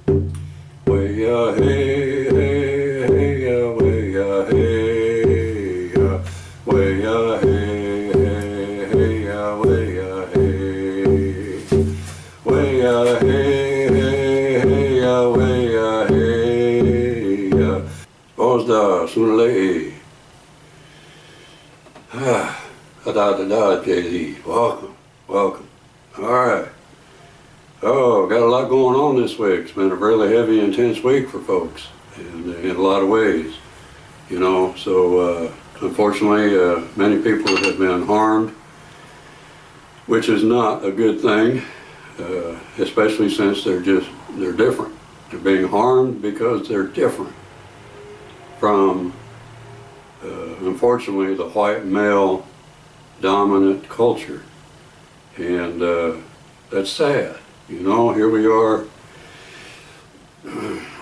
Way hey, hey, hey, way hey, way hey, hey, hey, way hey, way hey, hey, way hey, Bosda, Sunley. JD. Welcome, welcome. All right. Oh, got a lot going on this week. It's been a really heavy, intense week for folks in a lot of ways, you know. So unfortunately, many people have been harmed, which is not a good thing, especially since they're different. They're being harmed because they're different from, unfortunately, the white male dominant culture, and that's sad. You know, here we are,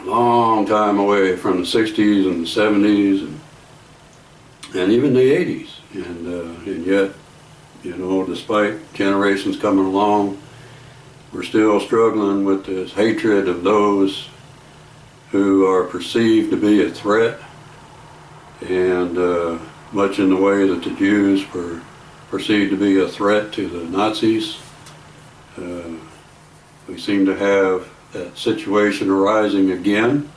long time away from the 60s and the 70s and even the 80s, and yet, you know, despite generations coming along, we're still struggling with this hatred of those who are perceived to be a threat, and much in the way that the Jews were perceived to be a threat to the Nazis. We seem to have that situation arising again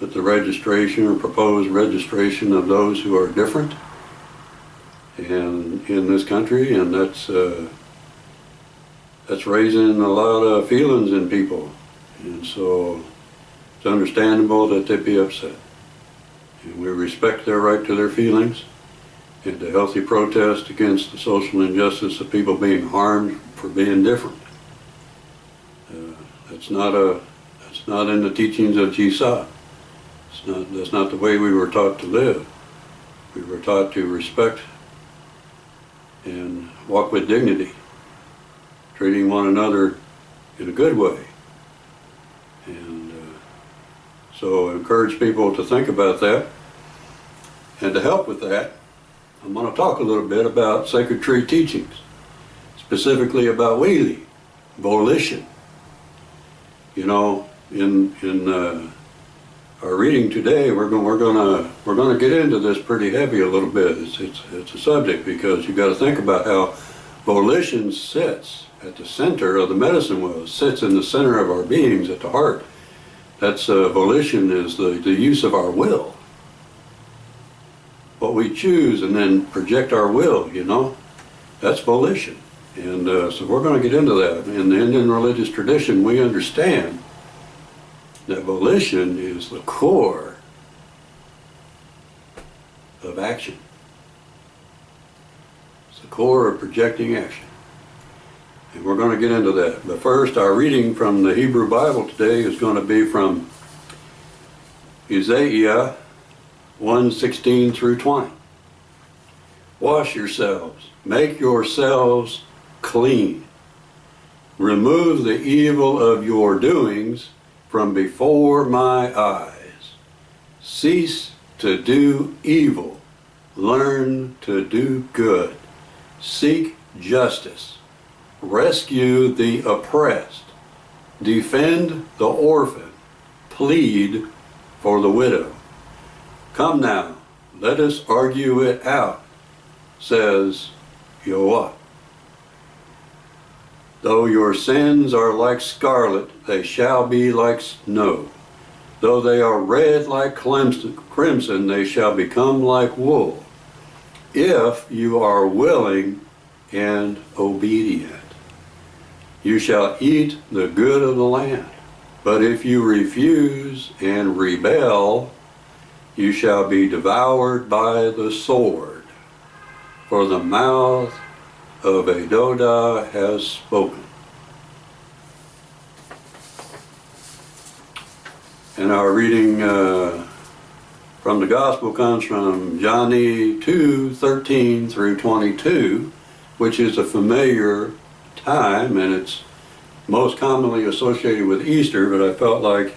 with the registration or proposed registration of those who are different and in this country, and that's raising a lot of feelings in people, and so it's understandable that they'd be upset. And we respect their right to their feelings and a healthy protest against the social injustice of people being harmed for being different. That's not in the teachings of Jisa. That's not the way we were taught to live. We were taught to respect and walk with dignity, treating one another in a good way. And so I encourage people to think about that. And to help with that, I'm going to talk a little bit about sacred tree teachings, specifically about Wihi, Volition. You know, in our reading today, we're gonna get into this pretty heavy a little bit. It's a subject because you got to think about how volition sits at the center of the medicine wheel. It sits in the center of our beings at the heart. That's volition is the use of our will, what we choose and then project our will. You know, that's volition. And so we're going to get into that. In the Indian religious tradition, we understand that volition is the core of action. It's the core of projecting action. And we're going to get into that. But first, our reading from the Hebrew Bible today is going to be from Isaiah 1:16 through 20. Wash yourselves, make yourselves clean. Remove the evil of your doings from before my eyes. Cease to do evil. Learn to do good. Seek justice. Rescue the oppressed. Defend the orphan. Plead for the widow. Come now, let us argue it out, says Yahweh. Though your sins are like scarlet, they shall be like snow. Though they are red like crimson, they shall become like wool. If you are willing and obedient, you shall eat the good of the land. But if you refuse and rebel, you shall be devoured by the sword. For the mouth of Adodah has spoken. And our reading from the Gospel comes from John 2:13 through 22, which is a familiar time, and it's most commonly associated with Easter, but I felt like,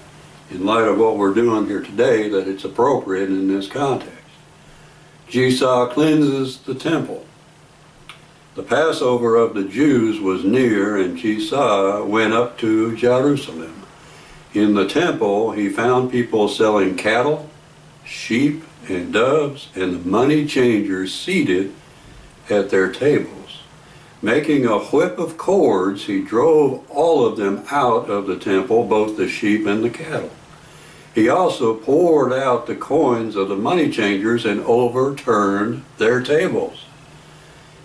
in light of what we're doing here today, that it's appropriate in this context. Jesus cleanses the temple. The Passover of the Jews was near, and Jesus went up to Jerusalem. In the temple, he found people selling cattle, sheep, and doves, and the money changers seated at their tables. Making a whip of cords, he drove all of them out of the temple, both the sheep and the cattle. He also poured out the coins of the money changers and overturned their tables.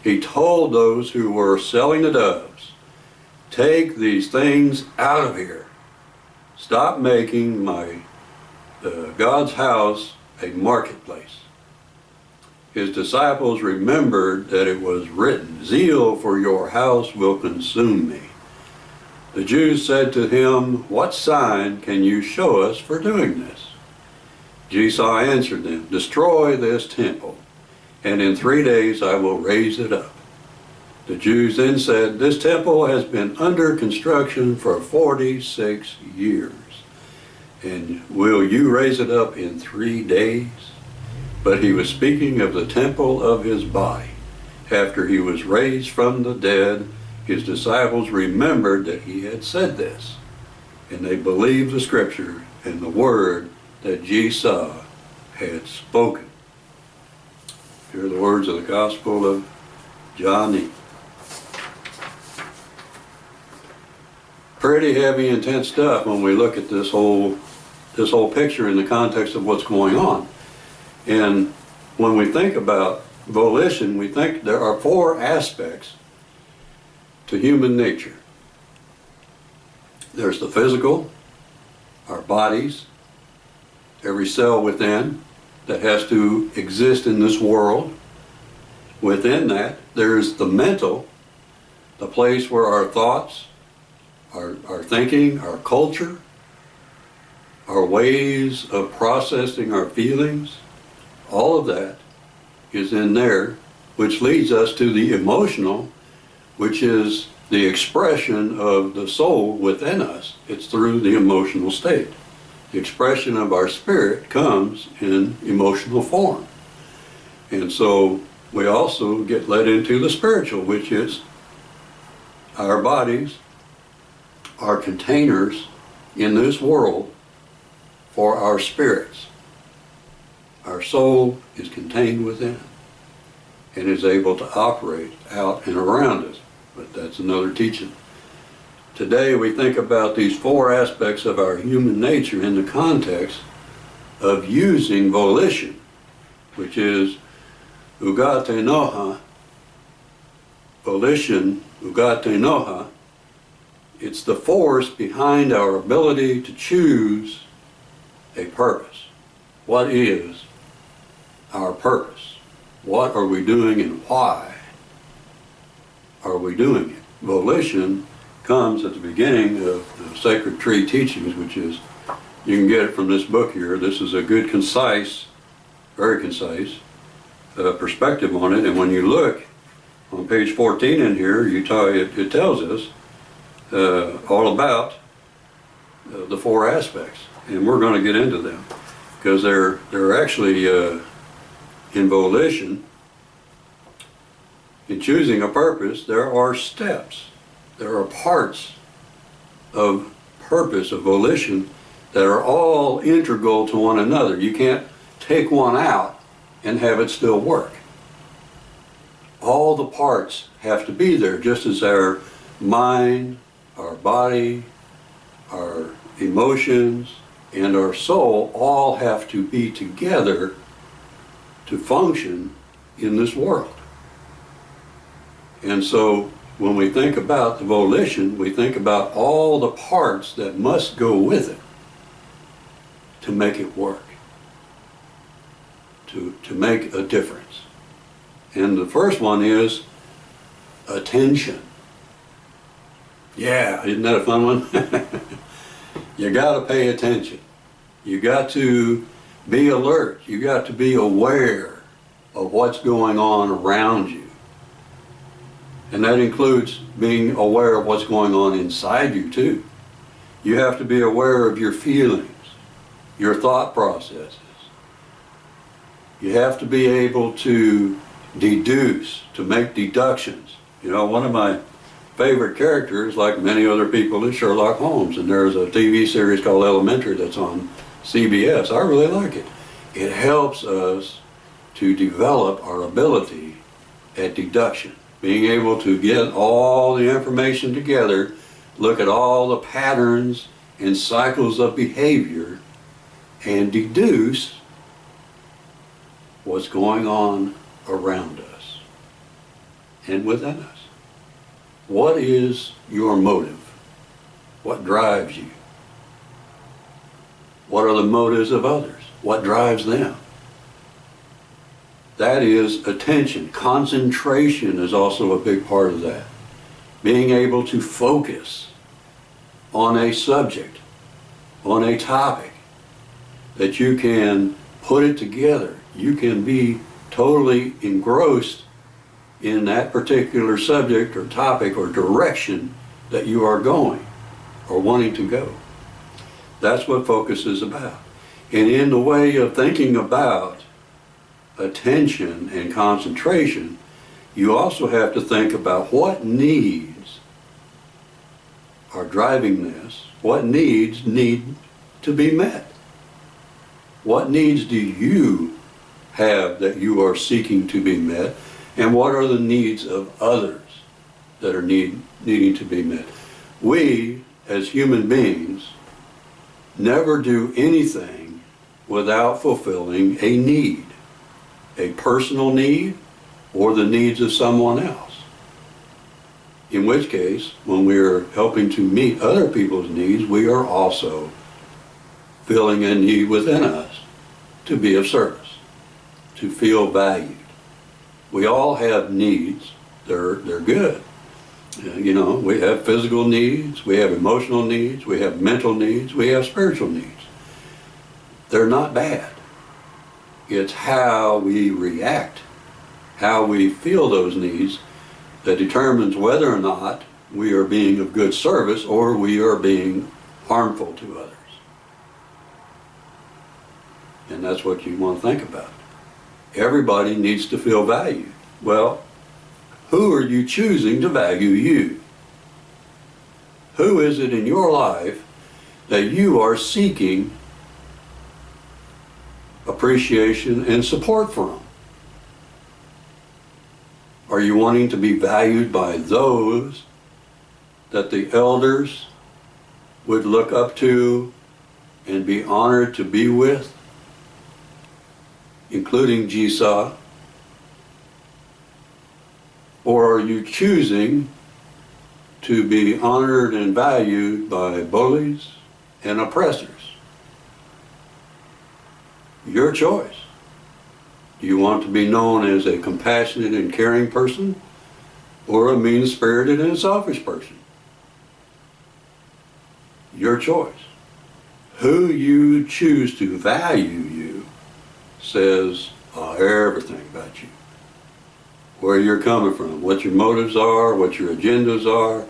He told those who were selling the doves, "Take these things out of here. Stop making my God's house a marketplace." His disciples remembered that it was written, "Zeal for your house will consume me." The Jews said to him, "What sign can you show us for doing this?" Jesus answered them, "Destroy this temple, and in 3 days I will raise it up." The Jews then said, "This temple has been under construction for 46 years, and will you raise it up in 3 days? But he was speaking of the temple of his body. After he was raised from the dead, his disciples remembered that he had said this, and they believed the scripture and the word that Jesus had spoken. Here are the words of the Gospel of John. Pretty heavy, intense stuff when we look at this whole picture in the context of what's going on. And when we think about volition, we think there are 4 aspects to human nature. There's the physical, our bodies, every cell within that has to exist in this world. Within that, there's the mental, the place where our thoughts, our thinking, our culture, our ways of processing our feelings, all of that is in there, which leads us to the emotional, which is the expression of the soul within us. It's through the emotional state. The expression of our spirit comes in emotional form. And so we also get led into the spiritual, which is our bodies are containers in this world for our spirits. Our soul is contained within and is able to operate out and around us. But that's another teaching. Today we think about these 4 aspects of our human nature in the context of using volition, which is ugate noha, volition, ugate noha. It's the force behind our ability to choose a purpose. What is our purpose? What are we doing and why are we doing it? Volition comes at the beginning of the Sacred Tree teachings, which is, you can get it from this book here. This is a good, concise, very concise perspective on it. And when you look on page 14 in here, it tells us all about the 4 aspects. And we're going to get into them because they're actually in volition. In choosing a purpose, there are steps. There are parts of purpose, of volition, that are all integral to one another. You can't take one out and have it still work. All the parts have to be there, just as our mind, our body, our emotions, and our soul all have to be together to function in this world. And so when we think about the volition, we think about all the parts that must go with it to make it work, to make a difference. And the first one is attention. Yeah, isn't that a fun one? You got to pay attention. You got to be alert. You got to be aware of what's going on around you. And that includes being aware of what's going on inside you too. You have to be aware of your feelings, your thought processes. You have to be able to deduce, to make deductions. You know, one of my favorite characters, like many other people, is Sherlock Holmes. And there's a TV series called Elementary that's on CBS. I really like it. It helps us to develop our ability at deduction, being able to get all the information together, look at all the patterns and cycles of behavior, and deduce what's going on around us and within us. What is your motive? What drives you? What are the motives of others? What drives them? That is attention. Concentration is also a big part of that. Being able to focus on a subject, on a topic, that you can put it together. You can be totally engrossed in that particular subject or topic or direction that you are going or wanting to go. That's what focus is about. And in the way of thinking about attention and concentration, you also have to think about what needs are driving this, what needs need to be met. What needs do you have that you are seeking to be met, and what are the needs of others that are needing to be met? We, as human beings, never do anything without fulfilling a need, a personal need or the needs of someone else. In which case, when we are helping to meet other people's needs, we are also filling a need within us to be of service, to feel valued. We all have needs. They're good. You know, we have physical needs, we have emotional needs, we have mental needs, we have spiritual needs. They're not bad. It's how we react, how we feel those needs, that determines whether or not we are being of good service or we are being harmful to others. And that's what you want to think about. Everybody needs to feel valued. Well, who are you choosing to value you? Who is it in your life that you are seeking appreciation and support from? Are you wanting to be valued by those that the elders would look up to and be honored to be with, including Jisa? Or are you choosing to be honored and valued by bullies and oppressors? Your choice. Do you want to be known as a compassionate and caring person, or a mean-spirited and selfish person? Your choice. Who you choose to value you says everything about you. Where you're coming from, what your motives are, what your agendas are,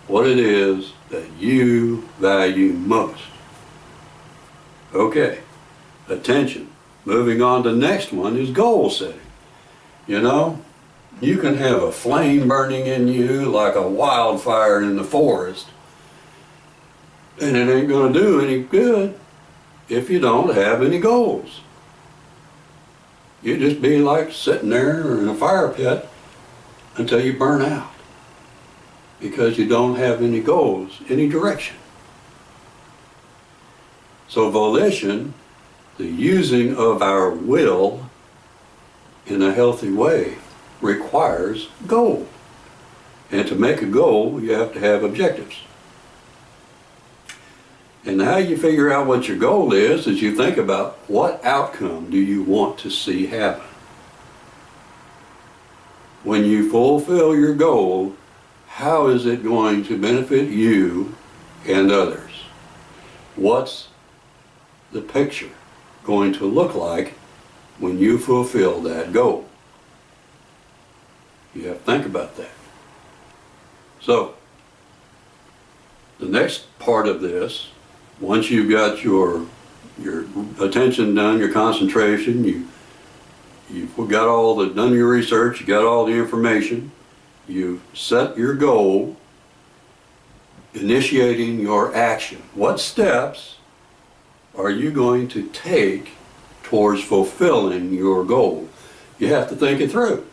what it is that you value most. Okay, attention. Moving on to the next one is goal setting. You know, you can have a flame burning in you like a wildfire in the forest, and it ain't going to do any good if you don't have any goals. You'd just be like sitting there in a fire pit until you burn out, because you don't have any goals, any direction. So volition, the using of our will in a healthy way, requires goal. And to make a goal, you have to have objectives. And how you figure out what your goal is you think about what outcome do you want to see happen. When you fulfill your goal, how is it going to benefit you and others? What's the picture going to look like when you fulfill that goal? You have to think about that. So, the next part of this, once you've got your attention done, your concentration, you've got done your research, you got all the information, you've set your goal, initiating your action. What steps are you going to take towards fulfilling your goal? You have to think it through.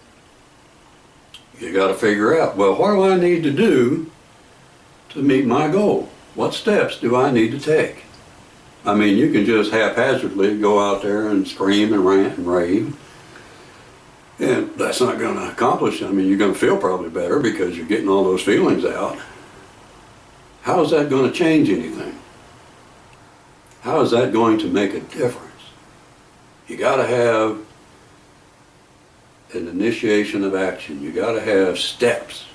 You got to figure out, well, what do I need to do to meet my goal? What steps do I need to take? I mean, you can just haphazardly go out there and scream and rant and rave, and that's not going to accomplish it. I mean, you're going to feel probably better because you're getting all those feelings out. How is that going to change anything? How is that going to make a difference? You got to have an initiation of action. You got to have steps.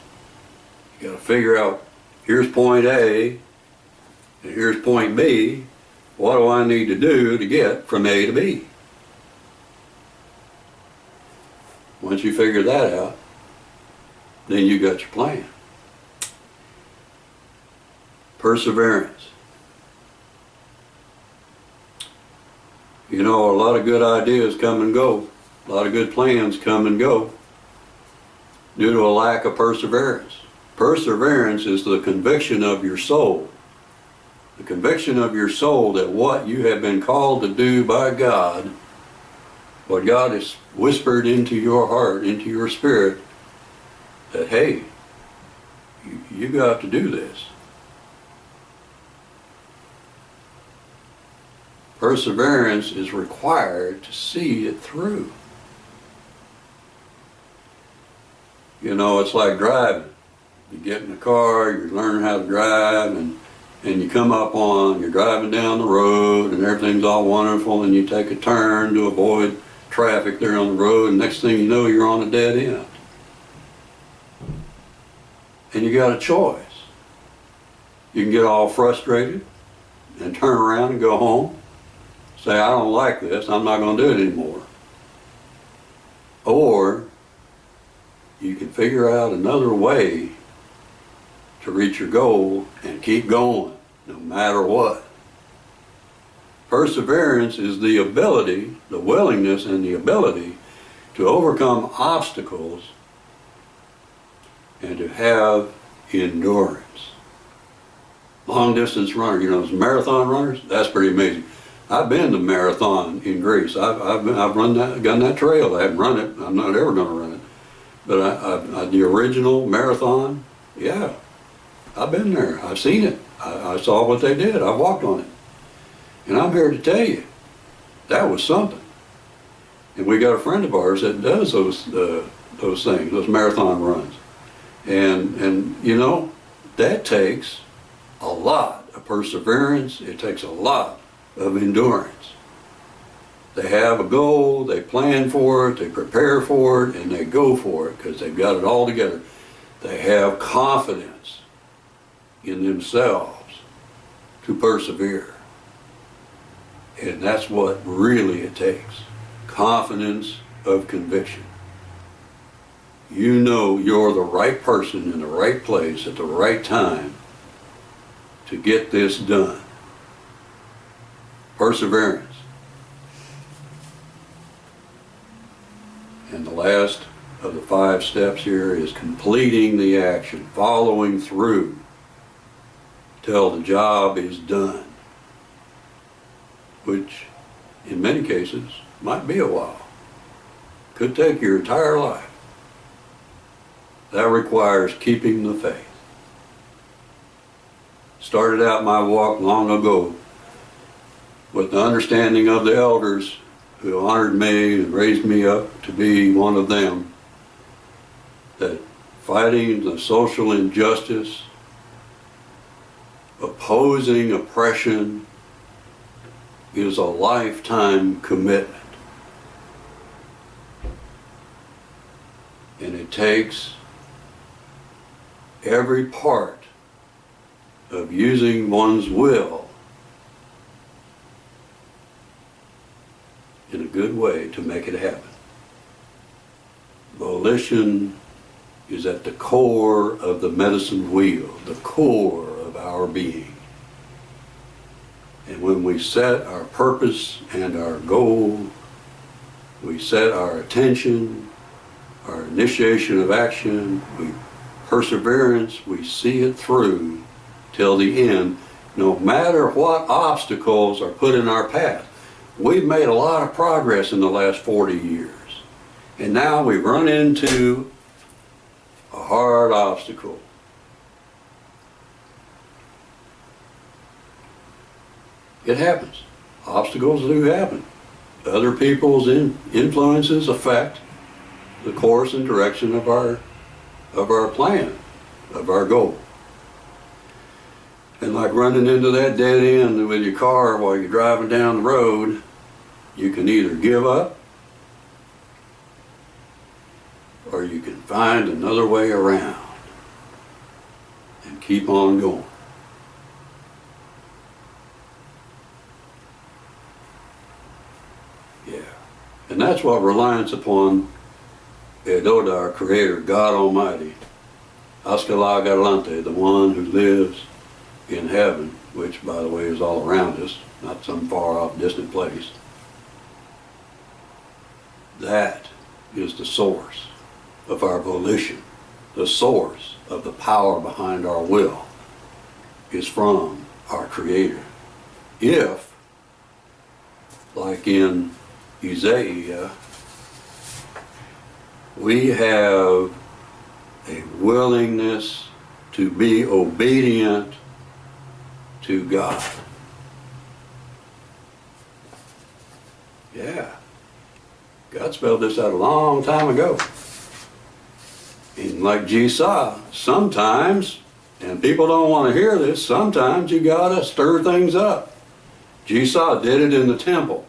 You got to figure out, here's point A and here's point B. What do I need to do to get from A to B? Once you figure that out, then you got your plan. Perseverance. You know, a lot of good ideas come and go. A lot of good plans come and go due to a lack of perseverance. Perseverance is the conviction of your soul. The conviction of your soul that what you have been called to do by God, what God has whispered into your heart, into your spirit, that, hey, you got to do this. Perseverance is required to see it through. You know, it's like driving. You get in the car, you're learning how to drive, and you come up on, you're driving down the road, and everything's all wonderful, and you take a turn to avoid traffic there on the road, and next thing you know, you're on a dead end. And you got a choice. You can get all frustrated and turn around and go home, say, I don't like this, I'm not going to do it anymore. Or you can figure out another way to reach your goal and keep going no matter what. Perseverance is the ability, the willingness and the ability to overcome obstacles and to have endurance. Long distance runner, you know, those marathon runners, that's pretty amazing. I've been to marathon in Greece. I've run that, gone that trail. I haven't run it. I'm not ever going to run it. But the original marathon, yeah, I've been there. I've seen it. I saw what they did. I walked on it. And I'm here to tell you, that was something. And we got a friend of ours that does those things, those marathon runs. And you know, that takes a lot of perseverance. It takes a lot of endurance. They have a goal, they plan for it, they prepare for it, and they go for it because they've got it all together. They have confidence in themselves to persevere. And that's what really it takes. Confidence of conviction. You know you're the right person in the right place at the right time to get this done. Perseverance. And the last of the 5 steps here is completing the action, following through till the job is done, which in many cases might be a while. Could take your entire life. That requires keeping the faith. Started out my walk long ago with the understanding of the elders who honored me and raised me up to be one of them, that fighting the social injustice, opposing oppression, is a lifetime commitment. And it takes every part of using one's will in a good way to make it happen. Volition is at the core of the medicine wheel, the core of our being. And when we set our purpose and our goal, we set our attention, our initiation of action, perseverance, we see it through, till the end, no matter what obstacles are put in our path. We've made a lot of progress in the last 40 years. And now we've run into a hard obstacle. It happens. Obstacles do happen. Other people's influences affect the course and direction of our plan, of our goal. And like running into that dead end with your car while you're driving down the road, you can either give up or you can find another way around and keep on going. Yeah. And that's what reliance upon Edoda, our Creator, God Almighty, Askala Galante, the one who lives in heaven, which by the way is all around us, not some far off distant place. That is the source of our volition. The source of the power behind our will is from our Creator. If, like in Isaiah, we have a willingness to be obedient to God. Yeah. God spelled this out a long time ago. And like G saw, sometimes, and people don't want to hear this, sometimes you gotta stir things up. G saw did it in the temple.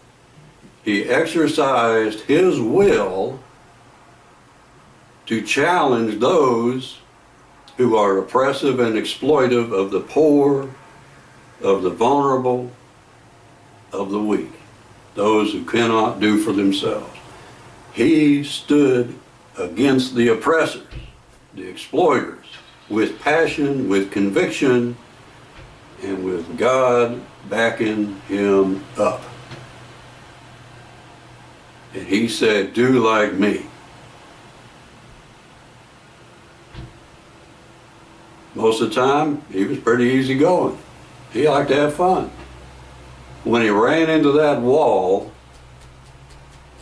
He exercised his will to challenge those who are oppressive and exploitive of the poor, of the vulnerable, of the weak, those who cannot do for themselves. He stood against the oppressors, the exploiters, with passion, with conviction, and with God backing him up. And he said, "Do like me." Most of the time, he was pretty easygoing. He liked to have fun. When he ran into that wall,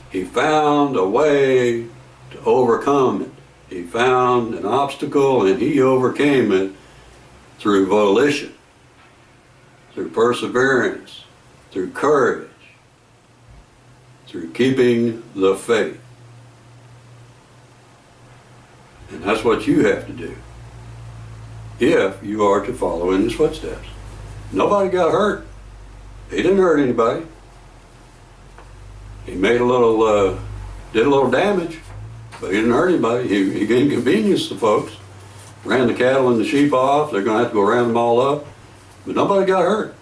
he found a way to overcome it. He found an obstacle and he overcame it through volition, through perseverance, through courage, through keeping the faith. And that's what you have to do if you are to follow in his footsteps. Nobody got hurt. He didn't hurt anybody. He made did a little damage, but he didn't hurt anybody. He inconvenienced the folks, ran the cattle and the sheep off. They're going to have to go round them all up, but nobody got hurt.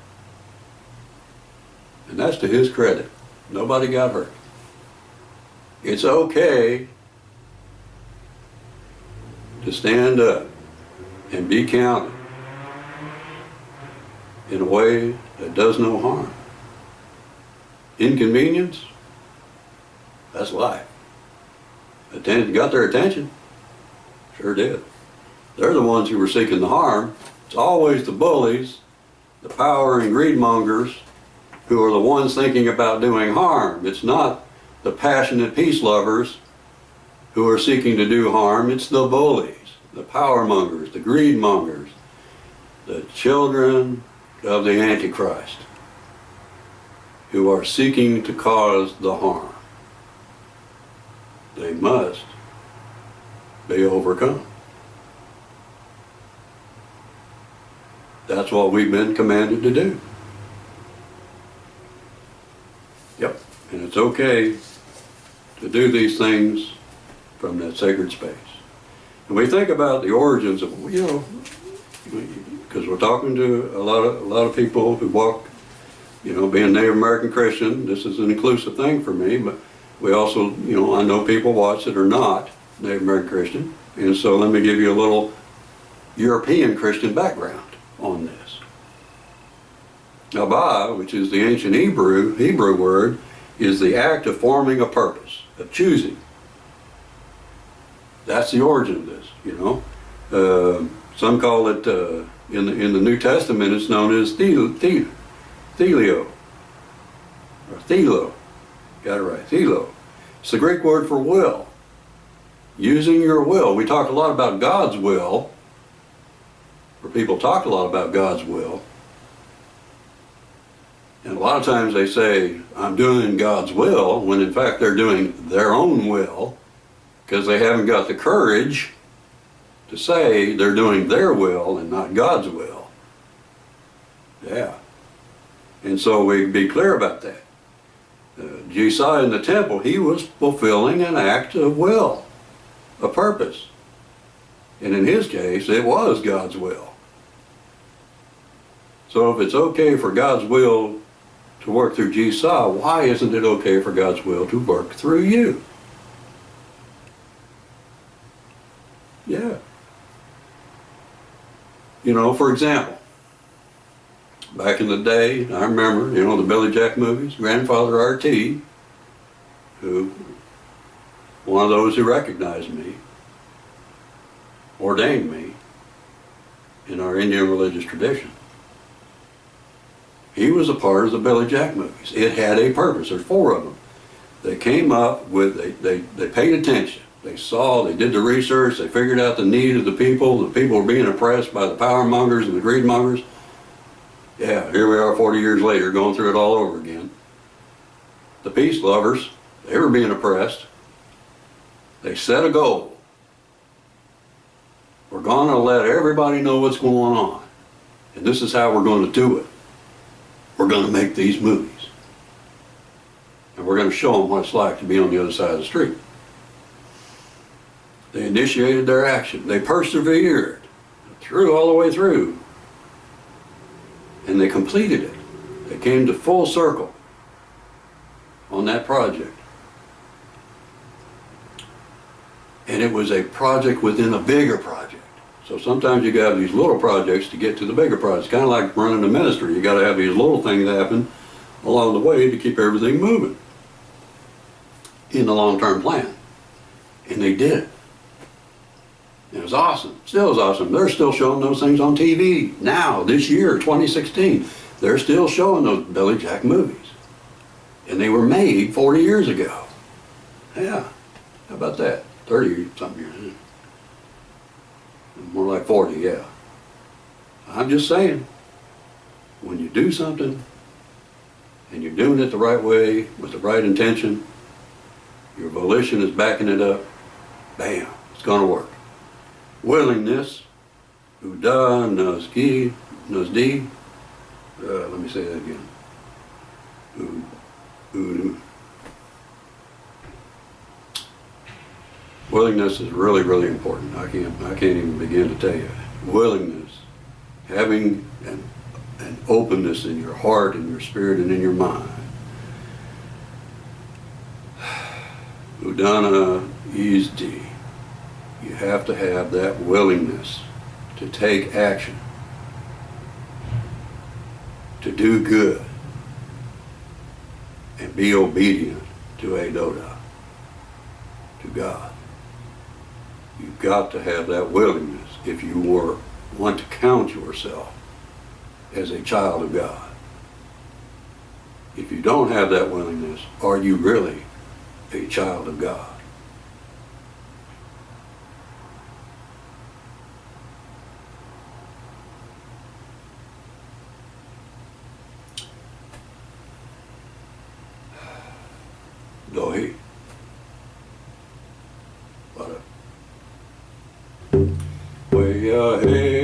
And that's to his credit. Nobody got hurt. It's okay to stand up and be counted in a way that does no harm. Inconvenience, that's life. Got their attention? Sure did. They're the ones who were seeking the harm. It's always the bullies, the power and greed mongers, who are the ones thinking about doing harm. It's not the passionate peace lovers who are seeking to do harm. It's the bullies, the power mongers, the greed mongers, the children of the Antichrist, who are seeking to cause the harm. They must be overcome. That's what we've been commanded to do. Yep, and it's okay to do these things from that sacred space. And we think about the origins of, because we're talking to a lot of people who walk, being Native American Christian. This is an inclusive thing for me, but we also, I know people watch that are not Native American Christian, and so let me give you a little European Christian background on this. Abba, which is the ancient Hebrew word, is the act of forming a purpose, of choosing. That's the origin of this, Some call it In the New Testament, it's known as thelio, or thelo. Got it right, thelo. It's the Greek word for will. Using your will. We talk a lot about God's will, or people talk a lot about God's will. And a lot of times they say, I'm doing God's will, when in fact they're doing their own will, because they haven't got the courage to say they're doing their will and not God's will. Yeah. And so we be clear about that. Josiah in the temple, he was fulfilling an act of will, a purpose. And in his case, it was God's will. So if it's okay for God's will to work through Josiah, why isn't it okay for God's will to work through you? Yeah. You know, for example, back in the day, I remember, you know, the Billy Jack movies, Grandfather R.T., who, one of those who recognized me, ordained me in our Indian religious tradition. He was a part of the Billy Jack movies. It had a purpose. There's 4 of them. They came up with, they paid attention. They saw, they did the research, they figured out the need of the people. The people were being oppressed by the power mongers and the greed mongers. Yeah, here we are 40 years later going through it all over again. The peace lovers, they were being oppressed. They set a goal. We're going to let everybody know what's going on. And this is how we're going to do it. We're going to make these movies. And we're going to show them what it's like to be on the other side of the street. They initiated their action. They persevered through all the way through. And they completed it. They came to full circle on that project. And it was a project within a bigger project. So sometimes you got to have these little projects to get to the bigger projects. Kind of like running a ministry. You got to have these little things happen along the way to keep everything moving in the long-term plan. And they did it. It was awesome. Still is awesome. They're still showing those things on TV now, this year, 2016. They're still showing those Billy Jack movies. And they were made 40 years ago. Yeah. How about that? 30 something years. More like 40, yeah. I'm just saying, when you do something and you're doing it the right way with the right intention, your volition is backing it up, bam, it's going to work. Willingness, uda, nazdi, let me say that again. Willingness is really, really important. I can't even begin to tell you. Willingness, having an openness in your heart and your spirit and in your mind. Udana izdi. You have to have that willingness to take action, to do good, and be obedient to Adoda, to God. You've got to have that willingness if you want to count yourself as a child of God. If you don't have that willingness, are you really a child of God? Dohi. Way ahead.